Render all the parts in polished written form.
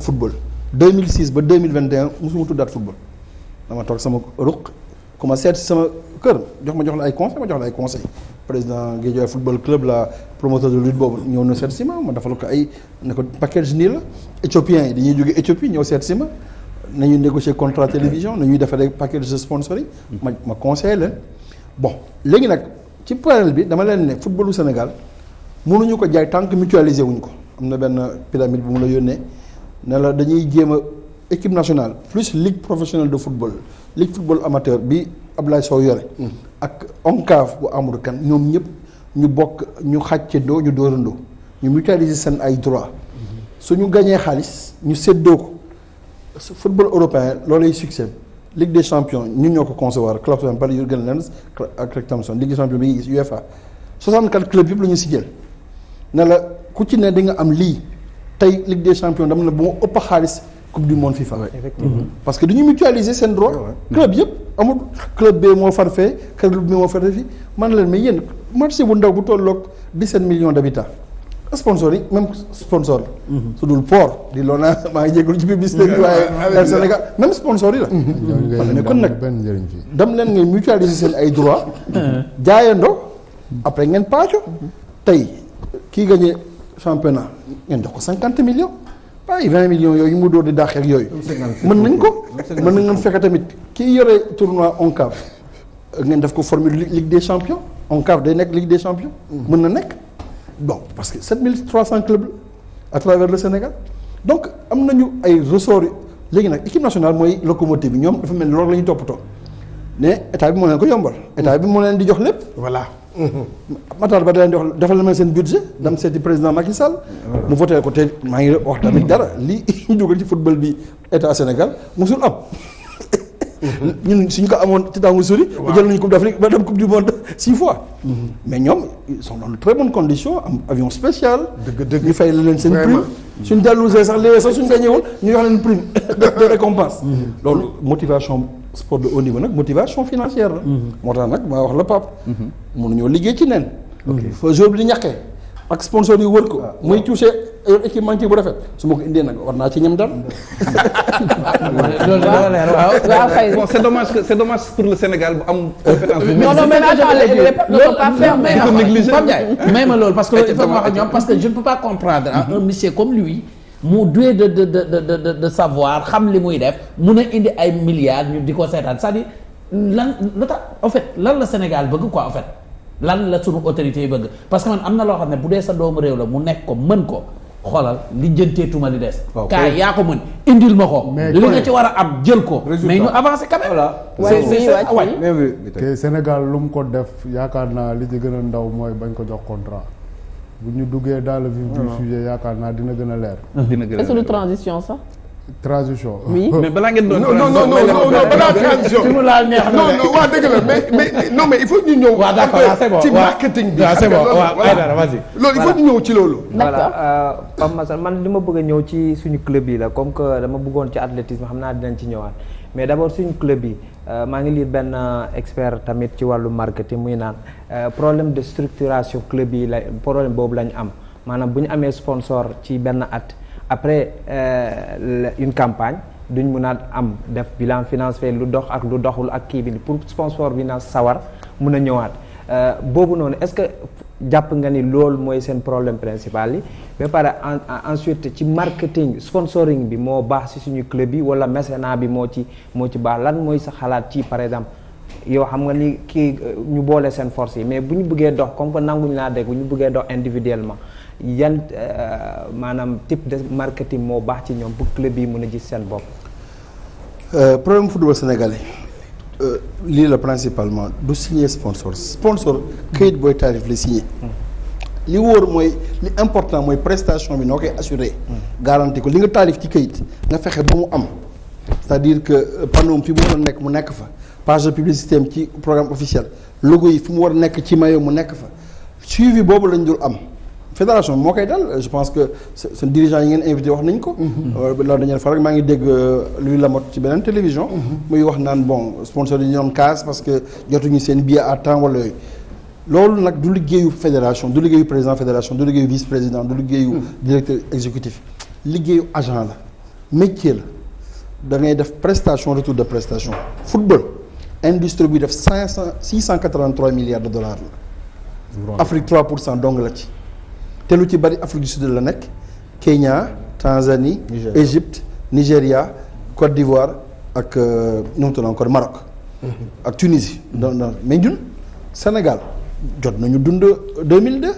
football 2006 ba 2021 mosuma tuddaat football dama toog sama ruq kuma seet sama kër jox la ay conseil président Guédiawaye football club la promoteur de lutte boobu ñëw na seet si ma defal ko ay ne ko package nii la éthiopiens yi dañuy jóge Éthiopie ñëw seet si ma nañuy négocier contrat télévision nañuy defaree package de sponsor yi ma conseillé leen bon léegi nag ci panel bi dama leen ne footballu Sénégal mënuñu ko jaay tant que mutualiser wuñ ko am na benn pyramide bu mu la yónnee ne la dañuy jéem a équipe nationale plus ligue professionnelle de football ligue football amateur bi Abdoulaye Sow yore ak ONCAV bu Amadou Kane ñoom ñëpp ñu bokk ñu xàccandoo ñu dóorandoo ñu mutualiser seen ay droit suñu gañee xaalis ñu séddoo ko football européen loolay succès ligue des champions ñun ñoo ko concevoir club par Jürgen Lenz ak Craig Thompson ligue des champions bi ngi gis UEFA 64 clubs yëpp la ñu si jël ne la ku ci ne di nga am lii tey ligue des champions dama ne bu ma ëpp xaalis coupe du monde FIFA. Effectivement. Parce que dañuy mutualiser seen droit. club yëpp amul club B moo far fee club B moo far fii man leen mais yéen marché bu ndaw bu tolloog 17 millions d'habitants sponsor yi même sponsor la. su dul port di loona maa ngi jégalu ci publicité bi waaye Sénégal même sponsor yi la. mais kon nag dem leen ngay mutualiser seen ay droit jaayandoo après ngeen paaco tey kii gagné championnat ngeen jox ko 50 millions. ay 20 millions yooyu mu door di dàq ak yooyu. mën nañ ko. mën nañ fexe tamit kii yore tournoi ONCAV ngeen def ko formule Ligue des champions ONCAV day nekk Ligue des champions. mën na nekk bon parce que 7300 clubs à travers le Sénégal donc am nañu ay ressorts léegi nag équipe nationale mooy locomotive bi ñoom dafa mel ni loolu la ñuy toppatoo ne état bi moo leen ko yombal. état bi moo leen di jox lépp. voilà. Matar Ba da leen di wax defal na seen budget dem seeti président Macky Sall. mu voté ko te maa ngi wax tamit dara lii ñu dugal ci football bi état Sénégal mosul am. ñun suñu ko amoon ci tàngu sori. waaw jël nañu coupe d'Afrique ba dem coupe du monde 6 fois. mais ñoom ils sont dans de très bonnes conditions am avion spécial. dëgg ñu fay leen seen prime. suñ dellusee sax léegi sax suñ gagné woon ñu jox leen prime de récompense. loolu motivation sport de haut niveau nag motivation financière la. moo tax nag maa wax la Pape. mënuñoo liggéey ci nen. fa jour bi di ñàkkee ak sponsor yi wër ko. muy touché équipement bu rafet su ma ko indee nag war naa ci ñam dal. loolu dana leer waaw. bon c'est dommage pour le Sénégal bu am. compétence bu non mais may ma loolu parce que loolu il faut ma wax ak ñoom parce que je ne peux pas comprendre un monsieur comme lui mu doué de savoir xam li muy def mun a indi ay milliards ñu di ko seetaan c'est-à-dire lan lu tax en fait lan la Sénégal bëgg quoi en fait. lan la sunu autorité yi bëgg parce que man am na loo xam ne bu dee sa doomu réew la mu nekk ko mën ko xoolal lijjanteetuma li des. kaay yaa ko mën indil ma ko. li nga ci war a am jël ko. mais ñu avancé quand même. te Sénégal lu mu ko def yaakaar naa li ci gën a ndaw mooy bañ ko jox contrat bu ñu duggee dans le vif du sujet yaakaar naa dina gën a leer. dina gën a leer est-ce que transition sax. transition. oui mais balaa ngeen doon. non balaa transition. fi mu laal neex na non waa dëgg la mais non mais il faut ñu ñëw. waaw d'accord c'est bon ci marketing bi. waaw c'est bon waaw vas-y. loolu il faut ñu ñëw ci loolu. voilà Pape Massane man li ma bëgg a ñëw ci suñu club yi la comme que dama bëggoon ci athlétisme xam naa dinañ ci ñëwaat mais d'abord suñu club yi maa ngi lire benn expert tamit ci wàllu marketing muy naan problème de structuration club yi la problème boobu lañ am maanaam bu ñu amee sponsor ci benn at. après une campagne duñ mun a am def bilan financier lu dox ak lu doxul ak kii bi pour sponsor bi na sawar mun a ñëwaat boobu noonu est-ce que jàpp nga ni loolu mooy seen problème principal yi ba pare ensuite ci marketing sponsoring bi moo baax ci suñu club yi wala mécénat bi moo ci baax lan mooy sa xalaat ci par exemple yow xam nga ni kii ñu boole seen force yi mais bu ñu bëggee dox comme que nanguñu laa dégg bu ñu bëggee dox individuellement yan maanaam type de marketing moo baax ci ñoom pour club yi mën a gis seen bopp. problème football sénégalais lii la principalement du signer sponsor këyit booy tarif la signer. li wóor mooy li important mooy prestation bi noo koy assurer. garantie ko li nga tarif ci këyit nga fexe ba mu am c'est-à-dire que panneau fi mu war a nekk mu nekk fa page de publicité am ci programme officiel logo yi fi mu war a nekk ci maillot mu nekk fa suivi boobu lañ dul am. fédération moo koy dal je pense que seen dirigeant yi ngeen invité wax nañ ko. la dernière fois rek maa ngi dégg Louis Lamotte ci beneen télévision. muy wax naan bon sponsor yi ñoom casse parce que jotuñu seen billet à temps wala yooyu. loolu nag du liggéeyu fédération du liggéeyu président fédération du liggéeyu vice président du liggéeyu directeur exécutif liggéeyu agent la métier la da ngay def prestation retour de prestation football industrie bi def 683 milliards de dollars la. Afrique 3% dong la ci. te lu ci bari Afrique du Sud la nekk Kenya Tanzanie. Égypte Nigéria Côte d'Ivoire ak nu mu tudd encore Maroc. ak Tunisie. mais ñun Sénégal jot nañu dund 2002.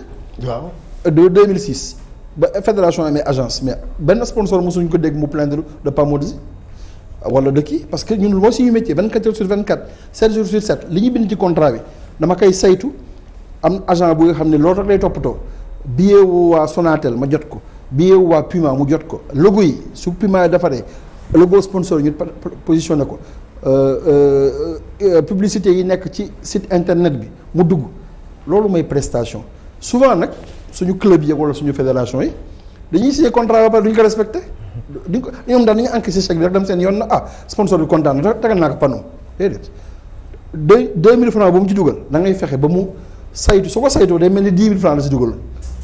waaw 2006 ba fédération amee agence mais benn sponsor mosuñu ko dégg mu plaindre de Pamodzi wala de kii parce que ñun mooy suñu métier 24 heures sur 24 7 jours sur 7 li ñu bind ci contrat bi dama koy saytu am agent bu nga xam ne loolu rek lay toppatoo billet wu waa Sonatel ma jot ko billet wu waa Puma mu jot ko logo yi su Puma defaree logo sponsor ñu positionné ko publicité yi nekk ci site internet bi mu dugg loolu mooy prestation souvent nag suñu club yi wala suñu fédération yi dañuy signé contrat ba pare duñ ko respecté duñ ko ñoom daal dañuy encaissé chèque bi rek dem seen yoon na sponsor bi kontaan na tegal naa ko panneau déedéet 2000 francs ba mu ci dugal da ngay fexe ba mu saytu su ko saytoo day mel ni 10 000 francs la si dugal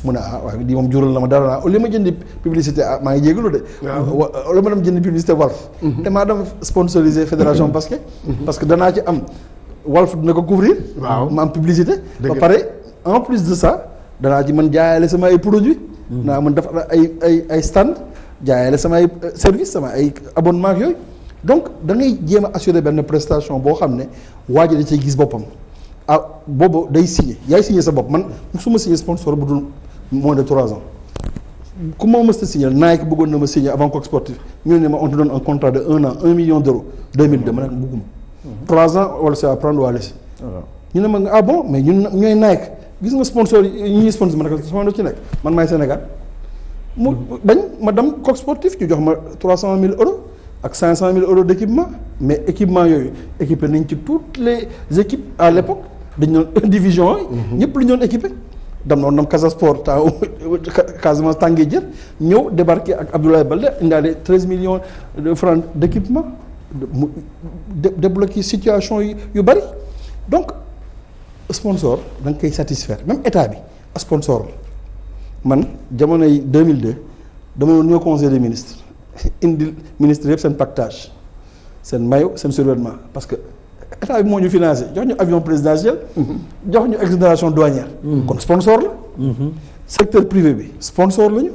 mu ne waaye di moom jural na ma dara naa au lieu ma jëndi publicité maa ngi jégalu de. waaw la ma dem jëndi publicité Walf. te maa dem sponsorisé fédération basket. parce que danaa ci am Walf dina ko couvrir. waaw ma am publicité. ba pare en plus de ça danaa ci mën jaayale sama ay produits. naa mën def ay stand jaayale sama ay service sama ay abonnement yooyu donc da ngay jéem a assurer benn prestation boo xam ne waa ji da cay gis boppam boobu day signé yaay signé sa bopp man su ma signé sponsor bu dul moins de 3 ans ku ma mës a signé Nike bëggoon na ma signé avant Coq Sportif ñu ne ma on te donne un contrat de 1 an 1 million d'euros 2002 ma ne ko bëgguma 3 ans wala c'est à prendre ou à laisser ñu ne ma bon mais ñun ñooy Nike gis nga sponsor yi ñuy sponsor ma ne ko sama ci nekk man maay Sénégal mu bañ ma dem Coq Sportif ñu jox ma 300 000 euros ak 500 000 euros d'équipement mais équipement yooyu équipé nañ ci toutes les équipes à l'époque dañ doon division yi ñëpp lu ñu doon équipé dem noonu Casa Sport temps Casamance tàngee jër ñëw débarqué ak Abdoulaye Baldé indaale 13 millions de francs d'équipement mu débloqué situation yu bari donc sponsor da nga koy satisfaire même état bi sponsor man jamonoy 2002 dama doon ñëw conseil des ministres indi ministre yëpp seen pactage seen maillot seen survêtement parce que état bi moo ñu financé jox ñu avion présidentiel jox ñu exonération douanière kon sponsor la secteur privé bi sponsor lañu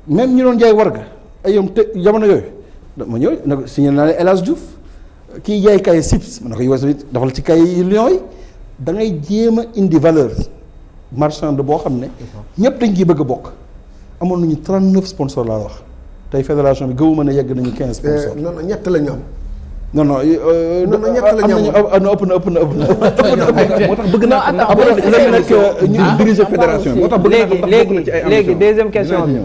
même ñu doon jaay warga ay yom te jamono yooyu dama ñëw na ko signé naa ne El Hadj Diouf kii jaay kay SIPS ma ne ko yow tamit dafa la ci kay Lions yi da ngay jéem a indi valeur marchande boo xam ne ñëpp dañ ciy bëgg a bokk amoon nañu 39 sponsors laa wax tey fédération bi gëwuma ne yegg nañu 15 sponsors. non non ñett la ñu am. non non. ñett la ñu am ëpp na. moo tax bëgg naa ñu diriger fédération moo tax bëgg naa léegi deuxième question bi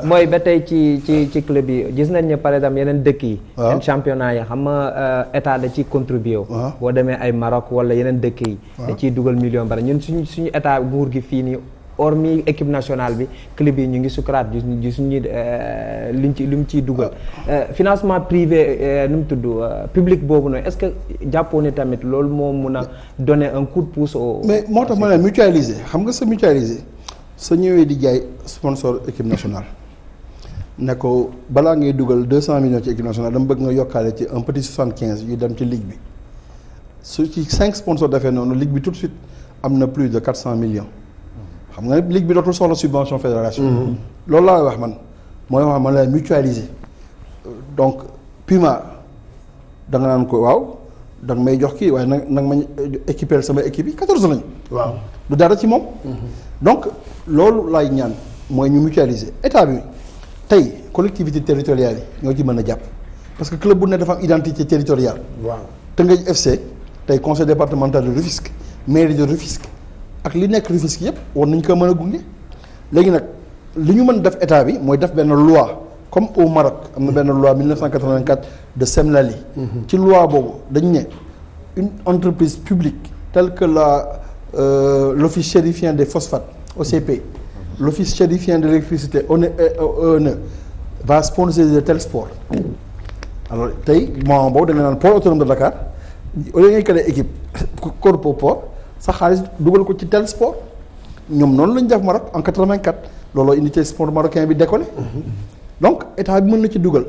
mooy ba tey ci club yi gis nañ ne par exemple yeneen dëkk yi seen championnat yi xam nga état da ciy contribuer boo demee ay Maroc wala yeneen dëkk yi da ciy dugal million bari ñun suñu état nguur gi fii nii hormis équipe nationale bi club yi ñu ngi sukuraat gi suñu li mu ciy dugal financement privé nu mu tudd public boobu noonu est-ce que jàppoo ne tamit loolu moo mun a donner un coup de pouce au mais moo tax ma ne mutualiser xam nga sa mutualiser sa ñëwee di jaay sponsor équipe nationale ne ko balaa ngay dugal 200 millions ci équipe nationale dama bëgg nga yokkaale ci un petit 75 yu dem ci ligue bi su ci 5 sponsors defee noonu ligue bi tout de suite am na plus de 400 millions xam nga ne ligue bi dootul soxla subvention fédération loolu laa wax man mooy wax man lay mutualiser donc Puma da nga naan ko waaw da nga may jox kii waaye nag ma équiper sama équipe yi 14 lañu waaw du dara ci moom donc loolu laay ñaan mooy ñu mutualiser état bi tey collectivité territoriale yi ñoo ci mën a jàpp parce que club bu ne dafa am identité territoriale waaw Teungueth FC tey conseil départemental de Rufisque mairie de Rufisque ak li nekk Rufisque yëpp war nañ ko mën a gunge léegi nag li ñu mën def état bi mooy def benn loi comme au Maroc am na benn loi 1984 de Semlali ci loi boobu dañ ne une entreprise publique telle que l'office chérifien des phosphates OCP l'office chérifien de l'électricité ONE va sponsoriser tel sport alors tey moment boobu da nga naan port autonome de Dakar au lieu ngay créer équipe corpo port sa xaalis dugal ko ci tel sport ñoom noonu lañu def Maroc en 84 looloo indi ci sport marocain bi décollé donc état bi mën na ci dugal